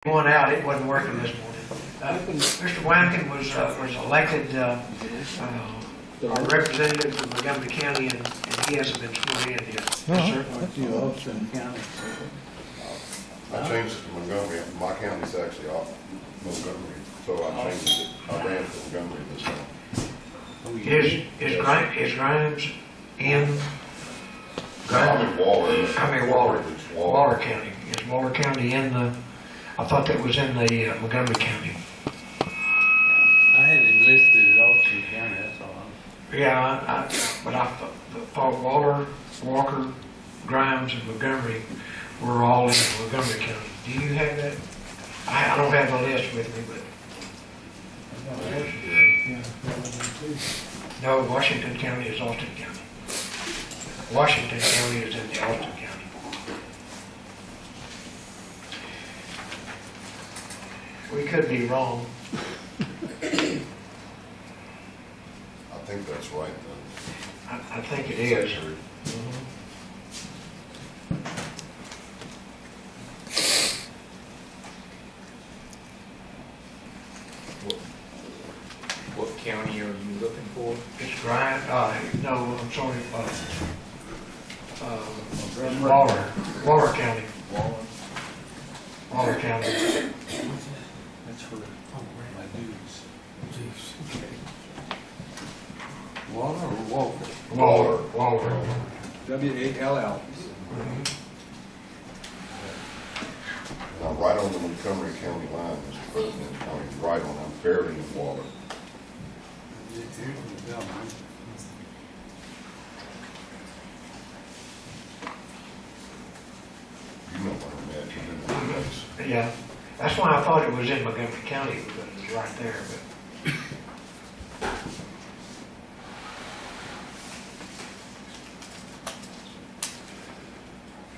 One out, it wasn't working this morning. Mr. Wankin was elected our representative from Montgomery County, and he hasn't been sworn in yet. Yes, sir. What's you, Austin County? I changed it to Montgomery. My county's actually off Montgomery, so I changed it. I ran to Montgomery this time. Is Grimes in? I'm in Waller. Waller. It's Waller County. Is Waller County in the? I thought that was in the Montgomery County. I had it listed as Austin County, that's all. Yeah, but I thought Waller, Walker, Grimes, and Montgomery were all in Montgomery County. Do you have that? I don't have the list with me, but no, Washington County is Austin County. Washington County is in the Austin County. We could be wrong. I think that's right then. I think it is. What county are you looking for? It's Grimes, no, I'm sorry, Waller County. Waller County. That's for my duties. Waller or Walker? Waller. W-A-L-L. I'm right on the Montgomery County line, Mr. President. I'm right on, I'm barely in Waller. You know where I'm at, you've been in the place. Yeah, that's why I thought it was in Montgomery County, because it was right there, but.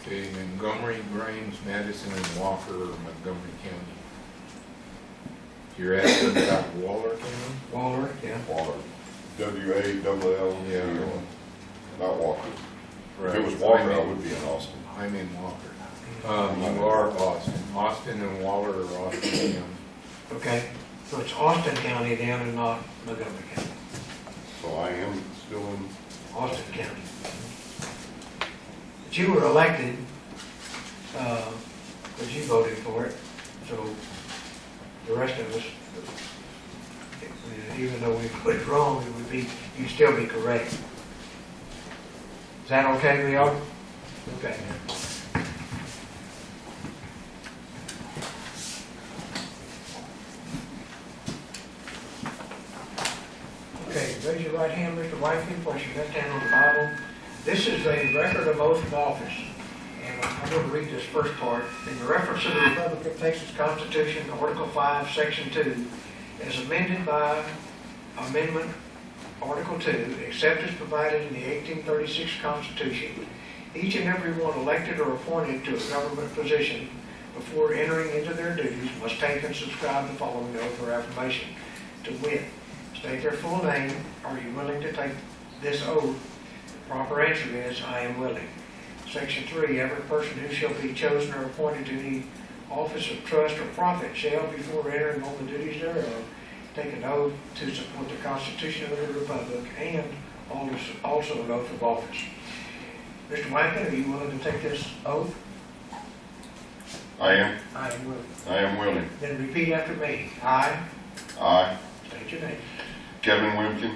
Okay, Montgomery, Grimes, Madison, and Walker are Montgomery County. You're asking about Waller County? Waller, yeah. Waller. W-A-L-L. Yeah. Not Walker. If Right. it was Walker, I would be in Austin. I'm in Walker. You are Austin. Austin and Waller are Austin County. Okay, so it's Austin County then and not Montgomery County. So I am still in, Austin County. But you were elected, because you voted for it, so the rest of us, even though we put it wrong, it would be, you'd still be correct. Is that okay with y'all? Okay. Okay, raise your right hand, Mr. Whitefield, place your left hand on the Bible. This is a record of oath of office, and I'm going to read this first part. In the reference to the Republic of Texas Constitution, Article 5, Section 2, as amended by Amendment Article 2, except as provided in the 1836 Constitution, each and every one elected or appointed to a government position before entering into their duties must take and subscribe the following oath or affirmation, to wit, state their full name. Are you willing to take this oath? The proper answer is, I am willing. Section 3, every person who shall be chosen or appointed to any office of trust or profit shall, before entering on the duties thereof, take an oath to support the Constitution of the Republic and also an oath of office. Mr. Wankin, are you willing to take this oath? I am. I am willing. I am willing. Then repeat after me. I, I, state your name, Kevin Wimpkin,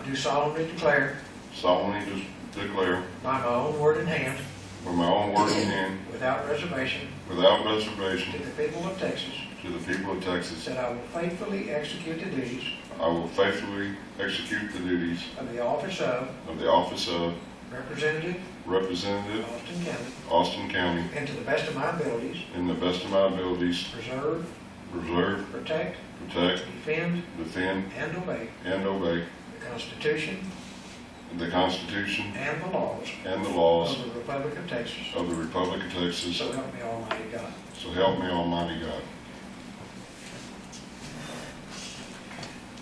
do solemnly declare solemnly declare, by my own word and hand, with my own word in hand, without reservation, without to reservation, the people of Texas, to the people of Texas, that I will faithfully execute the duties I will faithfully execute the duties of the office of Representative, Austin County, Austin County, and to the best of my abilities, in the best of my abilities, preserve, protect, protect, defend, defend, and obey and obey the Constitution the Constitution and the laws and the laws of the Republic of Texas. of the Republic of Texas, So help me Almighty God. so help me Almighty God.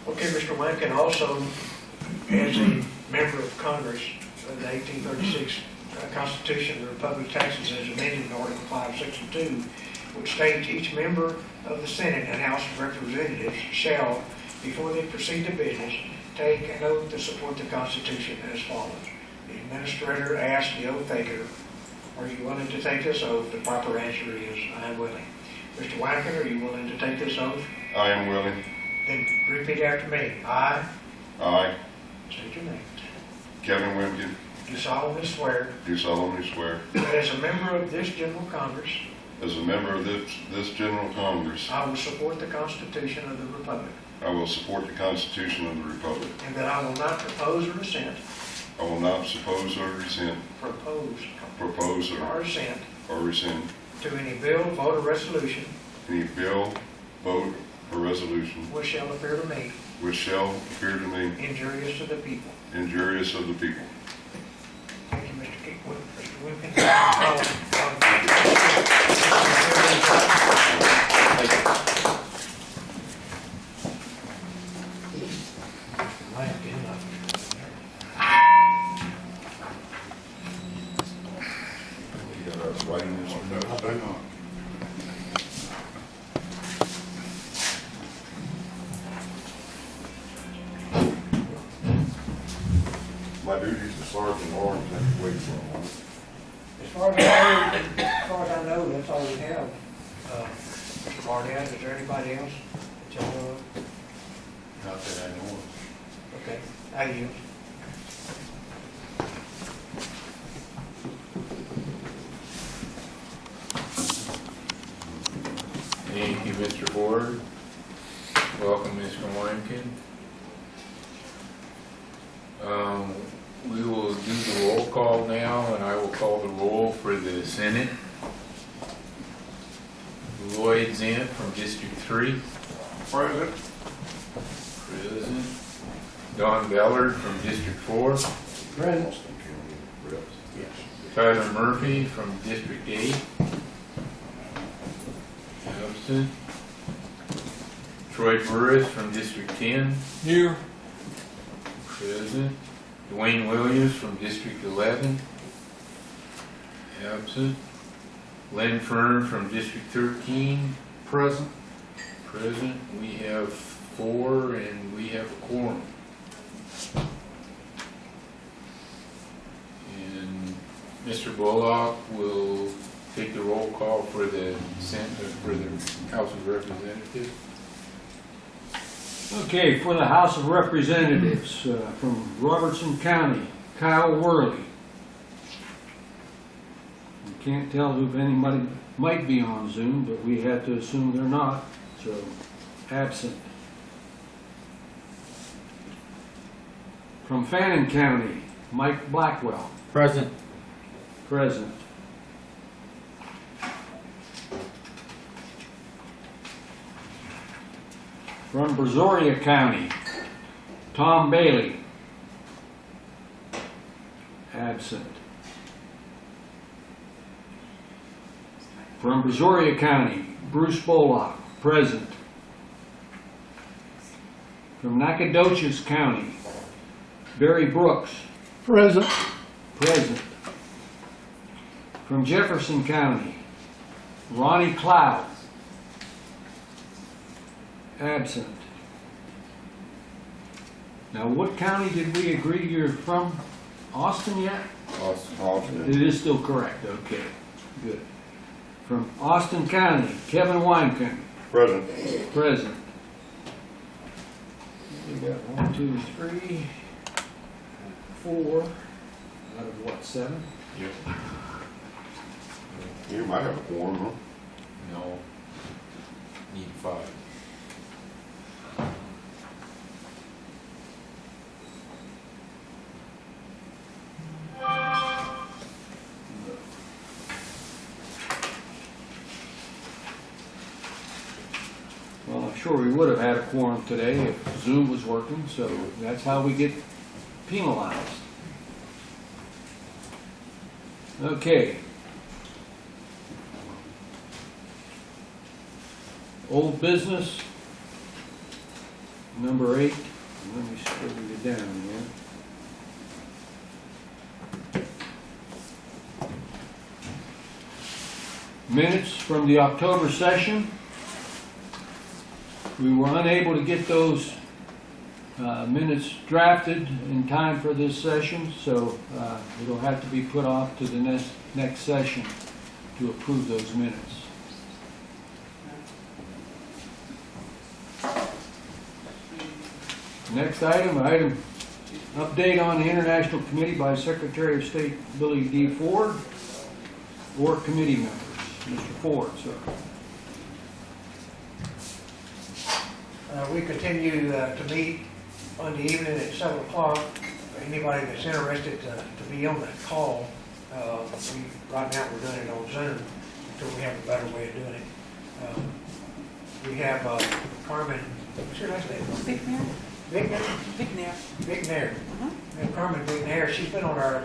Okay, Mr. Wankin, also, as a member of Congress, the 1836 Constitution of the Republic of Texas, as amended in Article 5, Section 2, which states each member of the Senate and House of Representatives shall, before they proceed to business, take an oath to support the Constitution as follows. The administrator asks the oath taker, "Are you willing to take this oath?" The proper answer is, "I am willing." Mr. Wynkoop, are you willing to take this oath? I am willing. Then repeat after me. I, I, state your name, Kevin Wimkin, do solemnly swear do solemnly swear, that as a member of this General Congress, as a member of this General Congress, I will support the Constitution of the Republic, I will support the Constitution of the Republic. and that I will not propose or assent, I will not suppose or propose or assent or rescind to any bill, vote, or resolution any bill, vote, or resolution which shall appear to me which shall appear to me injurious to the people. injurious of the people. Thank you, Mr. Wimpkin. You got us writing this one down. My duties as Sergeant Lawrence, I have to wait for a moment. As far as I know, that's all we have. Mr. Barnett, is there anybody else that y'all know of? Not that I know of. Okay, I yield. Thank you, Mr. Ford. Welcome, Mr. Wynkoop. We will do the roll call now, and I will call the roll for the Senate. Lloyd Zant from District 3. Present. Present. Don Ballard from District 4. Present. Tyler Murphy from District 8. Absent. Troy Burris from District 10. Here. Present. Dwayne Williams from District 11. Absent. Len Fern from District 13. Present. Present. We have 4 and we have a quorum. And Mr. Bullock will take the roll call for the House of Representatives. Okay, for the House of Representatives, from Robertson County, Kyle Worley. We can't tell if anybody might be on Zoom, but we have to assume they're not, so absent. From Fannin County, Mike Blackwell. Present. Present. From Brazoria County, Tom Bailey. Absent. From Brazoria County, Bruce Bullock. Present. From Nacogdoches County, Barry Brooks. Present. Present. From Jefferson County, Ronnie Cloud. Absent. Now, what county did we agree you're from? Austin yet? Austin. It is still correct, okay, good. From Austin County, Kevin Wynkoop. Present. Present. We got 1, 2, 3, 4, out of what, 7? Yep. You might have a quorum, huh? No. Need 5. Well, I'm sure we would have had a quorum today if Zoom was working, so that's how we get penalized. Okay. Old business, number 8. Let me scribble it down here. minutes from the October session. We were unable to get those minutes drafted in time for this session, so it'll have to be put off to the next session to approve those minutes. Next item, update on the International Committee by Secretary of State Billy D. Ford, or committee members. Mr. Ford, sir. We continue to meet Monday evening at 7 o'clock. Anybody that's interested to be on that call, right now we're doing it on Zoom until we have a better way of doing it. We have Carmen, what's your last name? Big Nair. We have Carmen Big Nair. She's been on our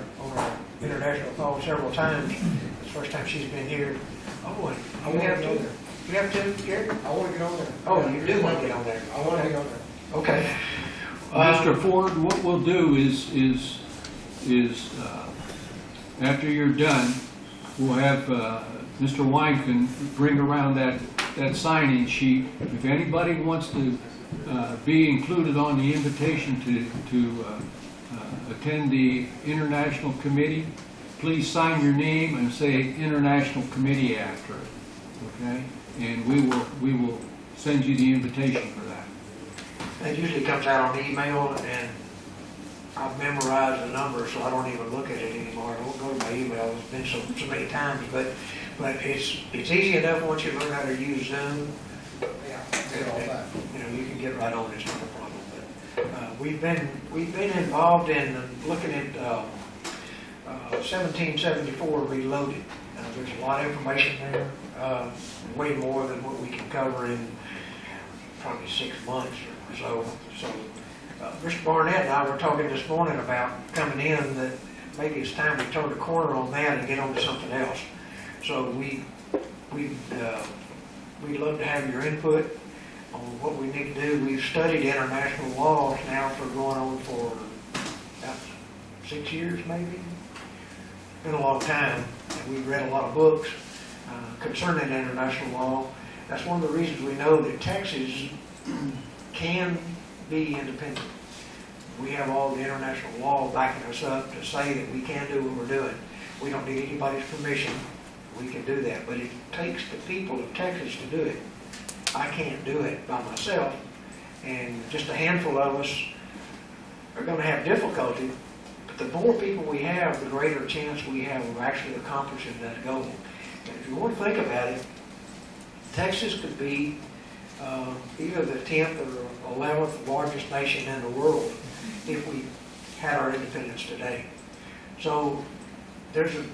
international call several times. It's the first time she's been here. Oh, and I want to get on there. you have two, Gary? I want to get on there. Oh, you do want to get on there? I want to get on there. Okay. Mr. Ford, what we'll do is after you're done, we'll have Mr. Wynken bring around that sign-in sheet. If anybody wants to be included on the invitation to attend the International Committee, please sign your name and say International Committee after it, okay? And we will send you the invitation for that. It usually comes out on email, and I've memorized the number, so I don't even look at it anymore. I won't go to my email. It's been so many times, but it's easy enough once you learn how to use Zoom. Get all that. You know, you can get right on it. It's not a problem. But we've been involved in looking at 1774 Reloaded. There's a lot of information there, way more than what we can cover in probably 6 months or so. So, Mr. Barnett and I were talking this morning about coming in, that maybe it's time to turn the corner on that and get on to something else. So we'd love to have your input on what we need to do. We've studied international laws now for going on for about 6 years maybe. Been a long time, and we've read a lot of books concerning international law. That's one of the reasons we know that Texas can be independent. We have all the international law backing us up to say that we can do what we're doing. We don't need anybody's permission. We can do that, but it takes the people of Texas to do it. I can't do it by myself, and just a handful of us are going to have difficulty. But the more people we have, the greater chance we have of actually accomplishing that goal. And if you want to think about it, Texas could be either the 10th or 11th largest nation in the world if we had our independence today. So there's a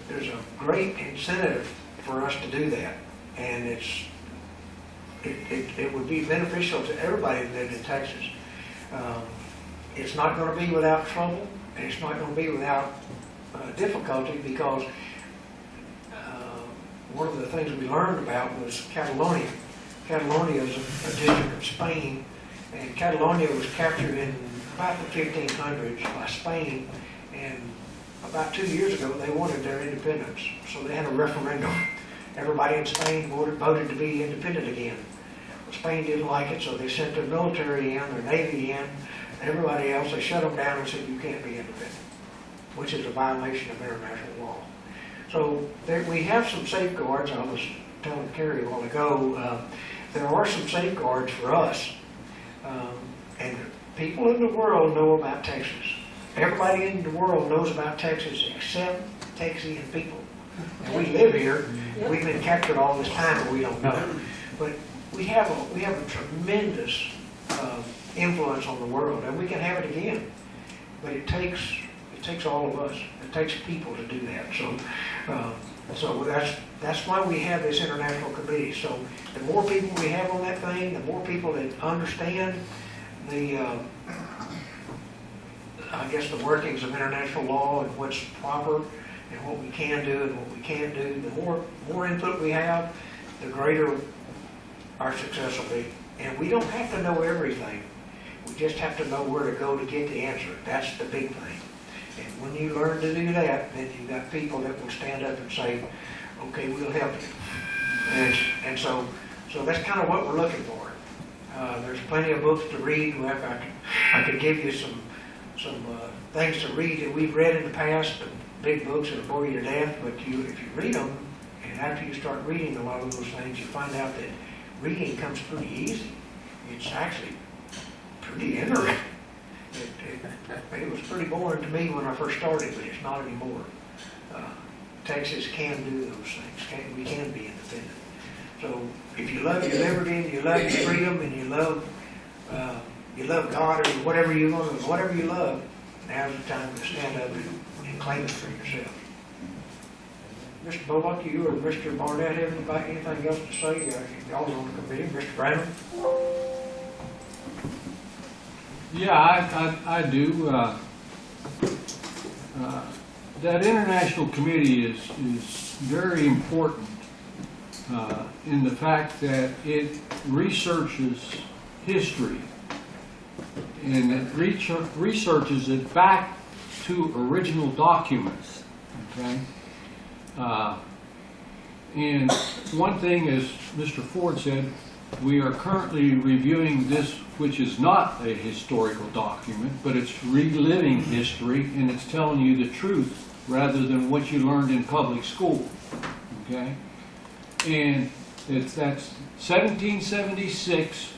great incentive for us to do that, and it would be beneficial to everybody that lived in Texas. It's not going to be without trouble, and it's not going to be without difficulty, because one of the things we learned about was Catalonia. Catalonia is a district of Spain, and Catalonia was captured in about the 1500s by Spain, and about 2 years ago they wanted their independence, so they had a referendum. Everybody in Spain voted to be independent again. Spain didn't like it, so they sent their military in, their navy in, everybody else. They shut them down and said, you can't be independent, which is a violation of international law. So we have some safeguards. I was telling Kerry a while ago, there are some safeguards for us, and people in the world know about Texas. Everybody in the world knows about Texas except Texian people. And we live here. We've been captured all this time, and we don't know. But we have a tremendous influence on the world, and we can have it again. But it takes all of us. It takes people to do that. So that's why we have this international committee. So the more people we have on that thing, the more people that understand the the workings of international law and what's proper and what we can do and what we can't do. The more input we have, the greater our success will be. And we don't have to know everything. We just have to know where to go to get the answer. That's the big thing. And when you learn to do that, then you've got people that will stand up and say, okay, we'll help you. And so that's kind of what we're looking for. There's plenty of books to read. I could give you some things to read that we've read in the past, but big books that'll bore you to death. But if you read them, and after you start reading a lot of those things, you find out that reading comes pretty easy. It's actually pretty interesting. It was pretty boring to me when I first started, but it's not anymore. Texas can do those things. We can be independent. So if you love your liberty, and you love your freedom, and you love God or whatever you love, now's the time to stand up and claim it for yourself. Mr. Bullock, you or Mr. Barnett have anything else to say? Y'all on the committee, Mr. Brown? Yeah, I do. That international committee is very important in the fact that it researches history and it researches it back to original documents. Okay. And one thing, as Mr. Ford said, we are currently reviewing this, which is not a historical document, but it's reliving history, and it's telling you the truth rather than what you learned in public school. Okay? And that's 1776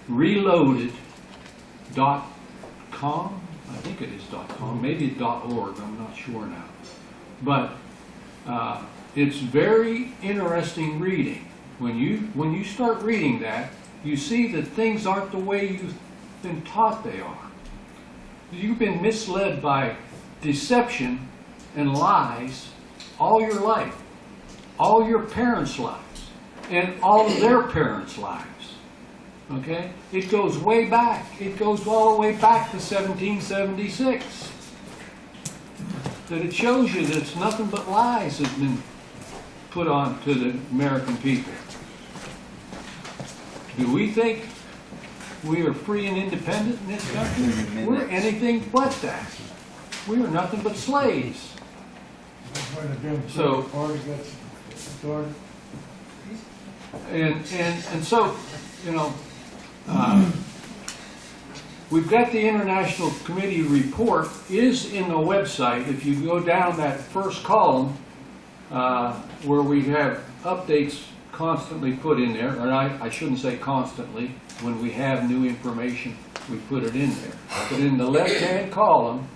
reloaded.com. I think it is .com, maybe .org, I'm not sure now. But it's very interesting reading. When you start reading that, you see that things aren't the way you've been taught they are. You've been misled by deception and lies all your life, all your parents' lives, and all of their parents' lives. Okay? It goes way back. It goes all the way back to 1776. That it shows you that it's nothing but lies that have been put on to the American people. Do we think we are free and independent in this country? We're anything but that. We are nothing but slaves. So, and so, you know, we've got the International Committee report is in the website. If you go down that first column, where we have updates constantly put in there, or I shouldn't say constantly, when we have new information, we put it in there. But in the left-hand column,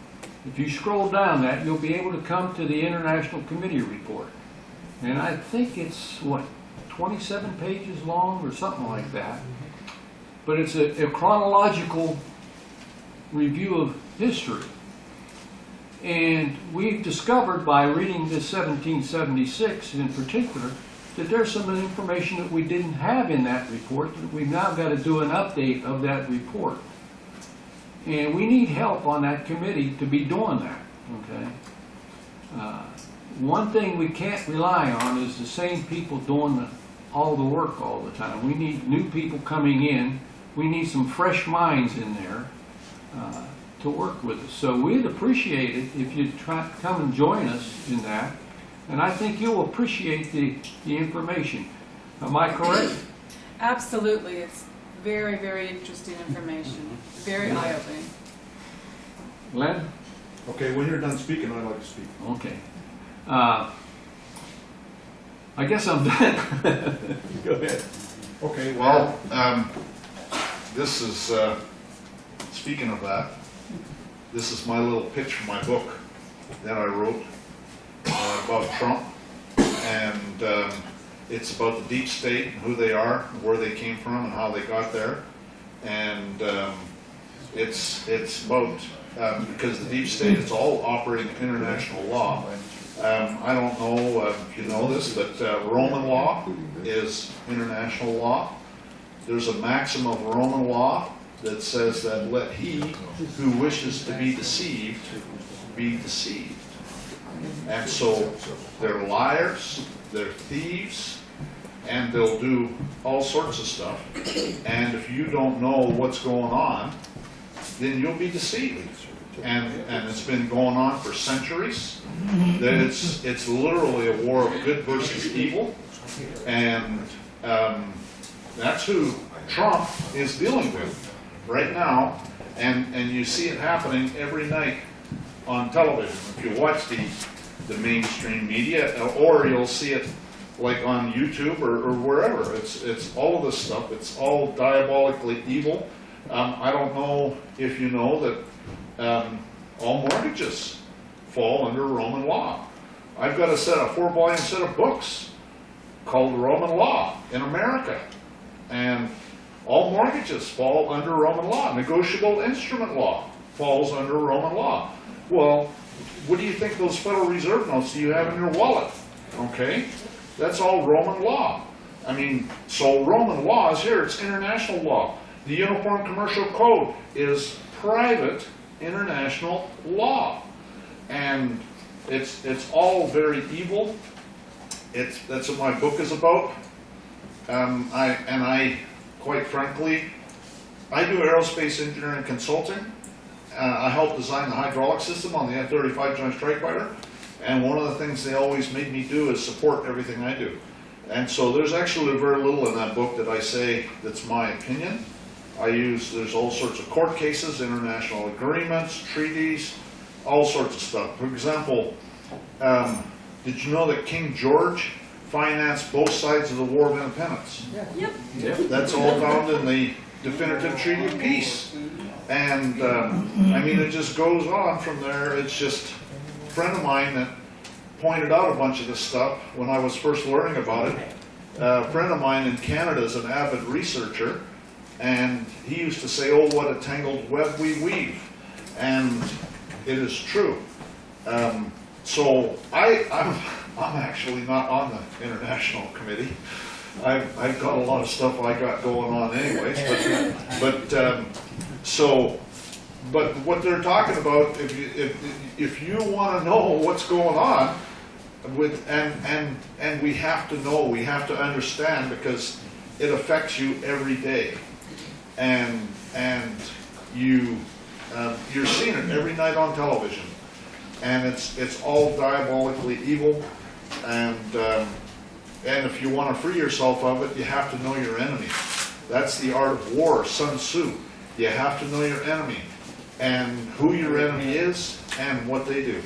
if you scroll down that, you'll be able to come to the International Committee report. And I think it's, 27 pages long or something like that. But it's a chronological review of history. And we've discovered by reading this 1776 in particular that there's some information that we didn't have in that report, that we've now got to do an update of that report. And we need help on that committee to be doing that, okay? One thing we can't rely on is the same people doing all the work all the time. We need new people coming in. We need some fresh minds in there to work with us. So we'd appreciate it if you'd come and join us in that. And I think you'll appreciate the information. Am I correct? Absolutely. It's very, very interesting information. Very eye-opening. Glenn? Okay, when you're done speaking, I'd like to speak. Okay. I guess I'm done. Go ahead. Okay, well, this is, speaking of that, this is my little pitch for my book that I wrote about Trump. And it's about the deep state and who they are, and where they came from, and how they got there. And it's about, because the deep state is all operating international law. I don't know if you know this, but Roman law is international law. There's a maxim of Roman law that says that let he who wishes to be deceived be deceived. And so they're liars, they're thieves, and they'll do all sorts of stuff. And if you don't know what's going on, then you'll be deceived. And it's been going on for centuries. That it's literally a war of good versus evil. And that's who Trump is dealing with right now. And you see it happening every night on television. If you watch the mainstream media, or you'll see it like on YouTube or wherever. It's all of this stuff. It's all diabolically evil. I don't know if you know that all mortgages fall under Roman law. I've got a 4-volume set of books called Roman Law in America. And all mortgages fall under Roman law. Negotiable instrument law falls under Roman law. Well, what do you think those Federal Reserve notes you have in your wallet? Okay? That's all Roman law. I mean, so Roman law is here. It's international law. The Uniform Commercial Code is private international law. And it's all very evil. That's what my book is about. I quite frankly, I do aerospace engineering consulting. I helped design the hydraulic system on the F-35 Joint Strike Fighter. And one of the things they always made me do is support everything I do. And so there's actually very little in that book that I say that's my opinion. There's all sorts of court cases, international agreements, treaties, all sorts of stuff. For example, did you know that King George financed both sides of the War of Independence? Yep. That's all found in the Definitive Treaty of Peace. And I mean, it just goes on from there. It's just a friend of mine that pointed out a bunch of this stuff when I was first learning about it. A friend of mine in Canada is an avid researcher, and he used to say, "Oh, what a tangled web we weave," and it is true. So I'm actually not on the international committee. I've got a lot of stuff I got going on anyways, but what they're talking about, if you want to know what's going on and we have to know, we have to understand, because it affects you every day, and you're seeing it every night on television, and it's all diabolically evil, and if you want to free yourself of it, you have to know your enemy. That's the art of war, Sun Tzu. You have to know your enemy, and who your enemy is, and what they do.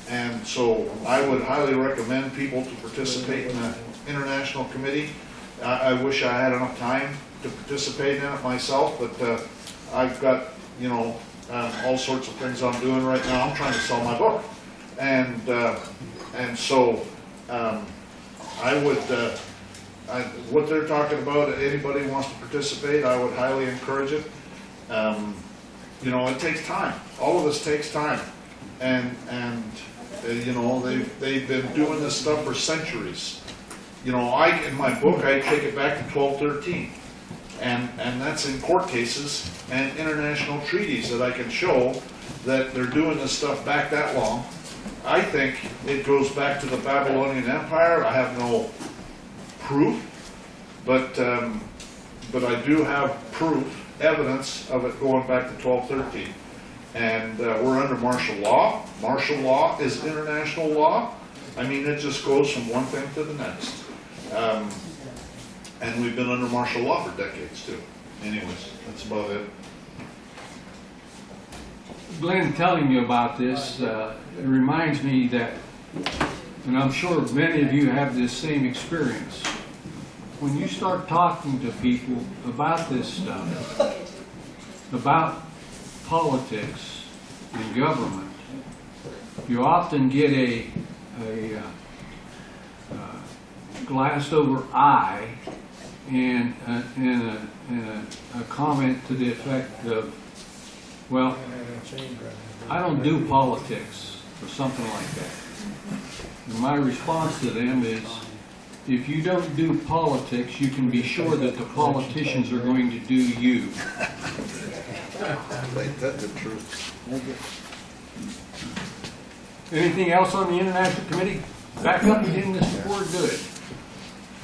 And so I would highly recommend people to participate in the International Committee. I wish I had enough time to participate in it myself, but I've got, all sorts of things I'm doing right now. I'm trying to sell my book. And so I would, what they're talking about, anybody who wants to participate, I would highly encourage it. It takes time. All of this takes time. And they've been doing this stuff for centuries. In my book, I take it back to 1213. And that's in court cases and international treaties that I can show that they're doing this stuff back that long. I think it goes back to the Babylonian Empire. I have no proof, but I do have proof, evidence of it going back to 1213. And we're under martial law. Martial law is international law. I mean, it just goes from one thing to the next. And we've been under martial law for decades, too. Anyways, that's about it. Glenn telling you about this, it reminds me that, and I'm sure many of you have this same experience, when you start talking to people about this stuff, about politics and government, you often get a glassed over eye and a comment to the effect of, well, I don't do politics, or something like that. And my response to them is, if you don't do politics, you can be sure that the politicians are going to do you. That's the truth. Anything else on the International Committee? Back up and getting this before good.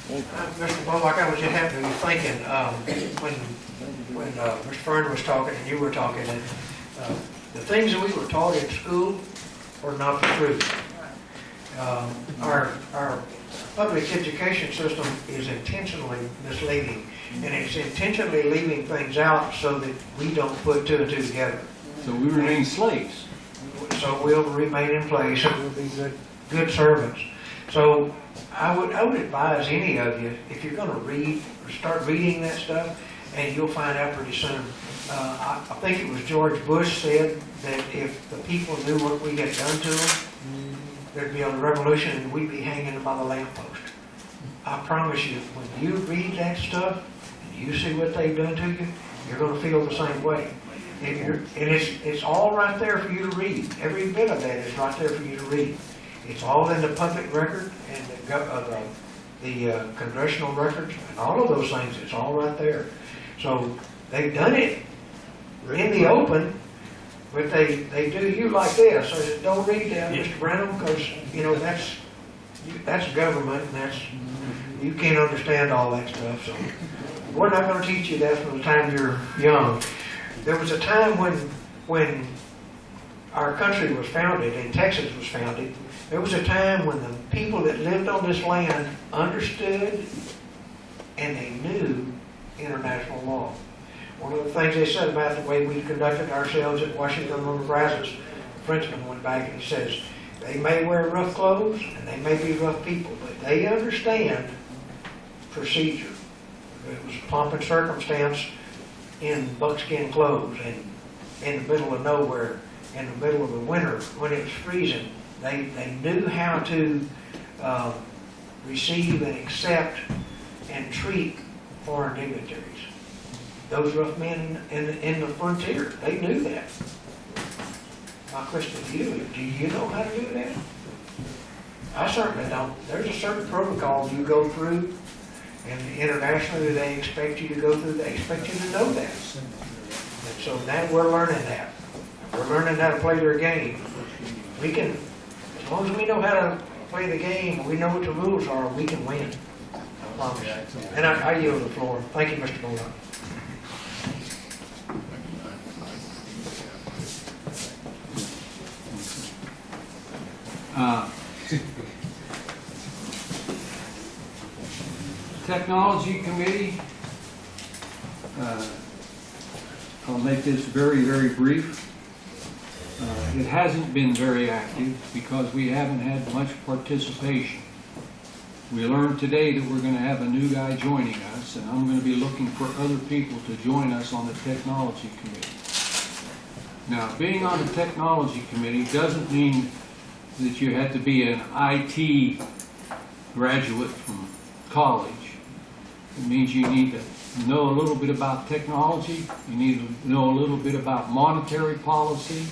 Mr. Bullock, I was just happening to be thinking, when Mr. Fern was talking and you were talking, and the things that we were taught in school were not the truth. Our public education system is intentionally misleading, and it's intentionally leaving things out so that we don't put two and two together. So we remain slaves. So we'll remain in place and we'll be good servants. So I would advise any of you, if you're gonna read, start reading that stuff, and you'll find out pretty soon. I think it was George Bush said that if the people knew what we had done to them, there'd be a revolution and we'd be hanging them by the lamppost. I promise you, when you read that stuff and you see what they've done to you, you're gonna feel the same way. And it's all right there for you to read. Every bit of that is right there for you to read. It's all in the public record and the congressional records and all of those things. It's all right there. So they've done it in the open, but they do you like this. So don't read that, Mr. Branham, because you know that's government, and you can't understand all that stuff. So we're not going to teach you that from the time you're young. There was a time when our country was founded and Texas was founded. There was a time when the people that lived on this land understood and they knew international law. One of the things they said about the way we conducted ourselves at Washington on the Brazos, a Frenchman went back and he says, they may wear rough clothes and they may be rough people, but they understand procedure. It was pomp and circumstance in buckskin clothes and in the middle of nowhere, in the middle of the winter when it was freezing. They knew how to receive and accept and treat foreign dignitaries. Those rough men in the frontier, they knew that. My question to you, do you know how to do that? I certainly don't. There's a certain protocol you go through, and internationally they expect you to go through, they expect you to know that. And so now we're learning that. We're learning how to play their game. We can, as long as we know how to play the game, we know what the rules are, we can win. I promise. And I yield the floor. Thank you, Mr. Bullock. Technology Committee, I'll make this very, very brief. It hasn't been very active because we haven't had much participation. We learned today that we're going to have a new guy joining us, and I'm going to be looking for other people to join us on the Technology Committee. Now, being on the Technology Committee doesn't mean that you have to be an IT graduate from college. It means you need to know a little bit about technology, you need to know a little bit about monetary policy,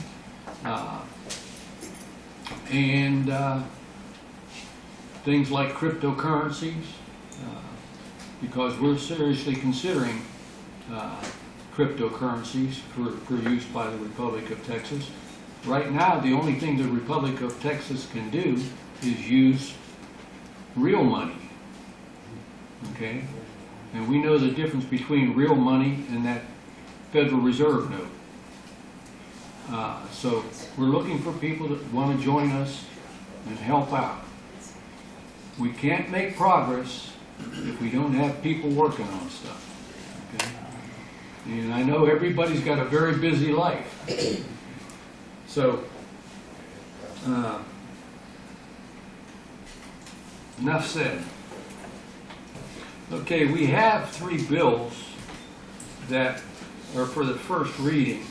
and things like cryptocurrencies, because we're seriously considering cryptocurrencies for use by the Republic of Texas. Right now, the only thing the Republic of Texas can do is use real money, okay? And we know the difference between real money and that Federal Reserve note. So we're looking for people that want to join us and help out. We can't make progress if we don't have people working on stuff, okay? And I know everybody's got a very busy life. So, enough said. Okay, we have 3 bills that are for the first reading.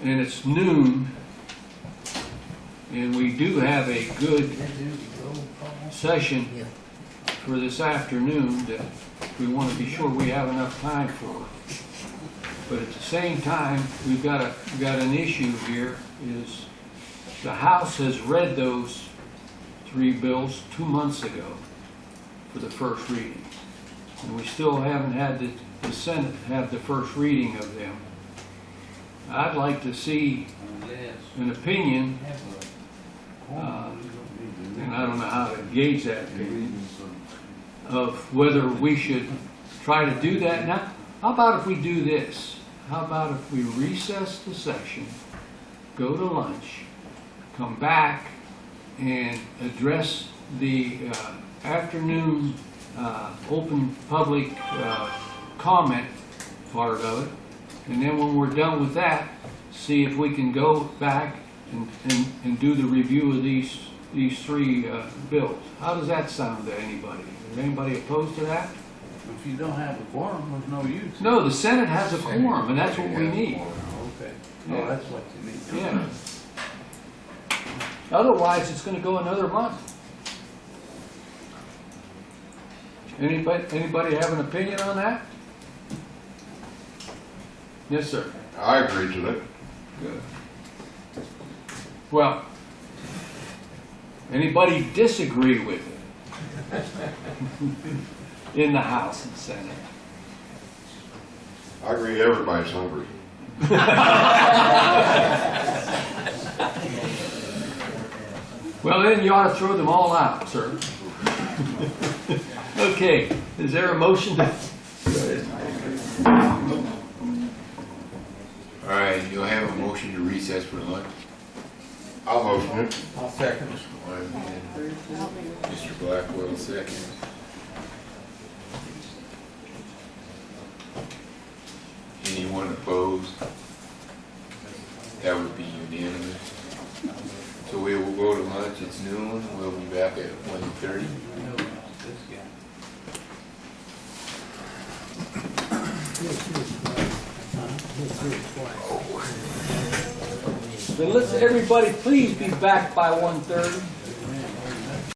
And it's noon, and we do have a good session for this afternoon that we want to be sure we have enough time for. But at the same time, we've got an issue here, is the House has read those 3 bills 2 months ago for the first reading. And we still haven't had the Senate have the first reading of them. I'd like to see an opinion, and I don't know how to gauge that opinion, of whether we should try to do that. Now, how about if we do this? How about if we recess the session, go to lunch, come back and address the afternoon open public comment part of it. And then when we're done with that, see if we can go back and do the review of these three bills. How does that sound to anybody? Is anybody opposed to that? If you don't have a quorum, there's no use. No, the Senate has a quorum, and that's what we need. Okay. Yeah. Oh, that's what you need. Yeah. Otherwise, it's gonna go another month. Anybody have an opinion on that? Yes, sir. I agree to that. Good. Well, anybody disagree with it? In the House and Senate? I agree everybody's hungry. Well, then you ought to throw them all out, sir. Okay, is there a motion to? All right, you'll have a motion to recess for lunch. I'll motion it. I'll second. Mr. Blackwell, second. Anyone opposed? That would be unanimous. So we will go to lunch, it's noon, we'll be back at 1:30. Then let's everybody please be back by 1:30.